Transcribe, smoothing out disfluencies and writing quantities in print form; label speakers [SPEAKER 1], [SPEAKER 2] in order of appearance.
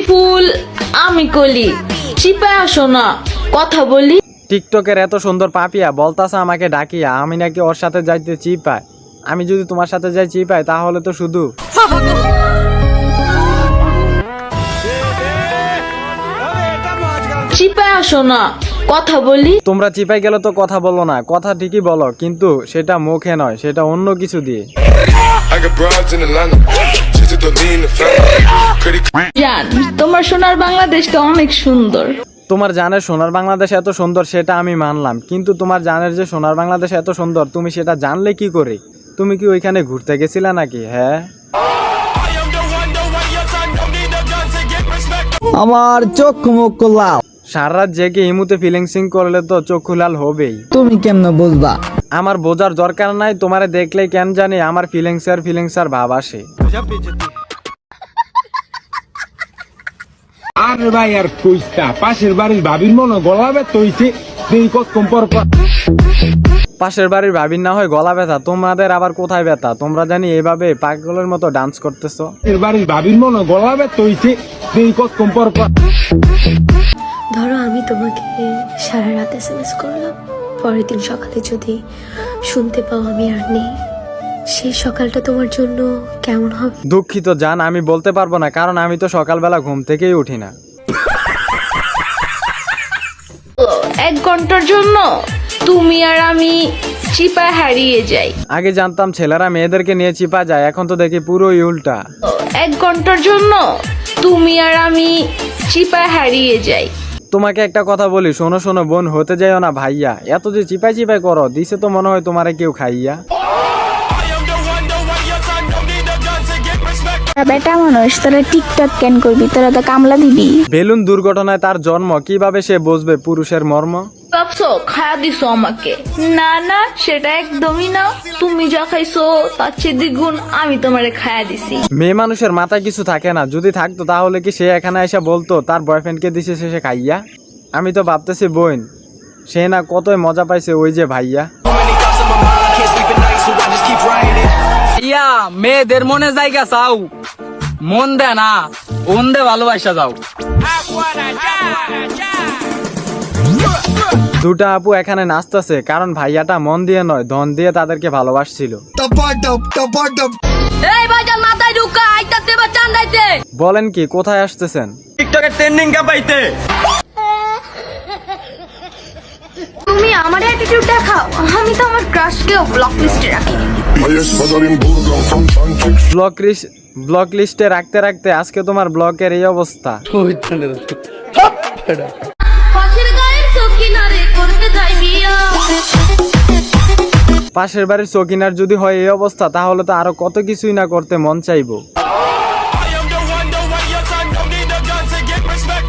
[SPEAKER 1] ফুল আমি কলি, চিপায় আসো না, কথা বলি।
[SPEAKER 2] টিকটকের এত সুন্দর পাপিয়া বলতাছে আমাকে ডাকিয়া আমি নাকি ওর সাথে যাইতে চিপাই। আমি যদি তোমার সাথে যাই চিপাই তাহলে তো শুধু
[SPEAKER 1] চিপায় আসো না, কথা বলি।
[SPEAKER 2] তোমরা চিপাই গেলে তো কথা বলো না, কথা ঠিকই বলো কিন্তু সেটা মুখে নয়, সেটা অন্য কিছু দিয়ে।
[SPEAKER 1] জান, তোমার সোনার বাংলাদেশটা অনেক সুন্দর।
[SPEAKER 2] তোমার জানের সোনার বাংলাদেশ এত সুন্দর সেটা আমি মানলাম, কিন্তু তোমার জানের যে সোনার বাংলাদেশ এত সুন্দর তুমি সেটা জানলে কি করে? তুমি কি ওইখানে ঘুরতে গেছিলে নাকি? হ্যাঁ,
[SPEAKER 3] আমার চোখ মুখ লাল।
[SPEAKER 2] সারা রাত জেগে ইমুতে ফিলিংসিং করলে তো চক্ষু লাল হবেই।
[SPEAKER 3] তুমি কেমনে বুঝবা?
[SPEAKER 2] আমার বোঝার দরকার নাই, তোমারে দেখলেই কেন জানি আমার ফিলিংসার ভাব আসে।
[SPEAKER 4] আরে ভাই আর কইস্তা পাশের বাড়ির ভাবির মনে গলাবে তৈছে দেই কত সম্পর্ক।
[SPEAKER 2] পাশের বাড়ির ভাবির না হয় গলা ব্যথা, তোমাদের আবার কোথায় ব্যথা? তোমরা জানি এইভাবে পাগলের মতো ডান্স করতেছো।
[SPEAKER 4] পাশের বাড়ির ভাবির মনে গলাবে তৈছে দেই কত সম্পর্ক।
[SPEAKER 5] ধরো আমি তোমাকে সারা রাত SMS করলাম, পরের দিন সকালে যদি শুনতে পাও আমি আর নেই, সেই সকালটা তোমার জন্য কেমন হবে?
[SPEAKER 2] দুঃখিত জান, আমি বলতে পারবো না, কারণ আমি তো সকালবেলা ঘুম থেকেই উঠি না।
[SPEAKER 1] 1 ঘন্টার জন্য তুমি আর আমি চিপায় হারিয়ে যাই।
[SPEAKER 2] আগে জানতাম ছেলেরা মেয়েদেরকে নিয়ে চিপা যায়, এখন তো দেখি পুরোই উল্টা।
[SPEAKER 1] 1 ঘন্টার জন্য তুমি আর আমি চিপায় হারিয়ে যাই।
[SPEAKER 2] তোমাকে একটা কথা বলি, শোনো শোনো বোন, হতে যাইও না ভাইয়া। এত যে চিপাই চিপাই করো, দিছে তো মনে হয় তোমারে কেউ খাইয়া।
[SPEAKER 6] বেটা মানুষ, তোরা টিকটক কেন করবি? তোরা তো কামলা দিবি।
[SPEAKER 2] বেলুন দুর্ঘটনায় তার জন্ম, কিভাবে সে বুঝবে পুরুষের মর্ম?
[SPEAKER 1] ভাবছো খায়া দিছো আমাকে? না না, সেটা একদমই না। তুমি যা খাইছো তার চেয়ে দ্বিগুণ আমি তোমারে খায়া দিছি।
[SPEAKER 2] মেয়ে মানুষের মাথায় কিছু থাকে না, যদি থাকতো তাহলে কি সে এখানে এসে বলতো তার বয়ফ্রেন্ডকে দিছে সে খাইয়া? আমি তো ভাবতেছি বোন, সে না কতই মজা পাইছে ওই যে ভাইয়া।
[SPEAKER 3] ইয়া মেয়েদের মনে জায়গা চাও, মন দে না ওন দে ভালোবাসা যাও।
[SPEAKER 2] দুটা আপু এখানে নাচতেছে কারণ ভাইয়াটা মন দিয়ে নয় ধন দিয়ে তাদেরকে ভালোবাসছিল।
[SPEAKER 1] এই বাজার মাথায় ঢুকা আইতাতে বা চান্দাইতে।
[SPEAKER 2] বলেন কি, কোথায় আসতেছেন?
[SPEAKER 3] টিকটকে ট্রেন্ডিং কা পাইতে।
[SPEAKER 5] তুমি আমার অ্যাটিটিউড দেখাও, আমি তো আমার ক্রাশকেও ব্লক লিস্টে রাখি।
[SPEAKER 2] ব্লক লিস্টে রাখতে রাখতে আজকে তোমার ব্লকের এই অবস্থা।
[SPEAKER 1] পাশের গায়ের চকিনারে করতে যাই বিয়া।
[SPEAKER 2] পাশের বাড়ির চকিনার যদি হয় এই অবস্থা তাহলে তো আরো কত কিছুই না করতে মন চাইবো।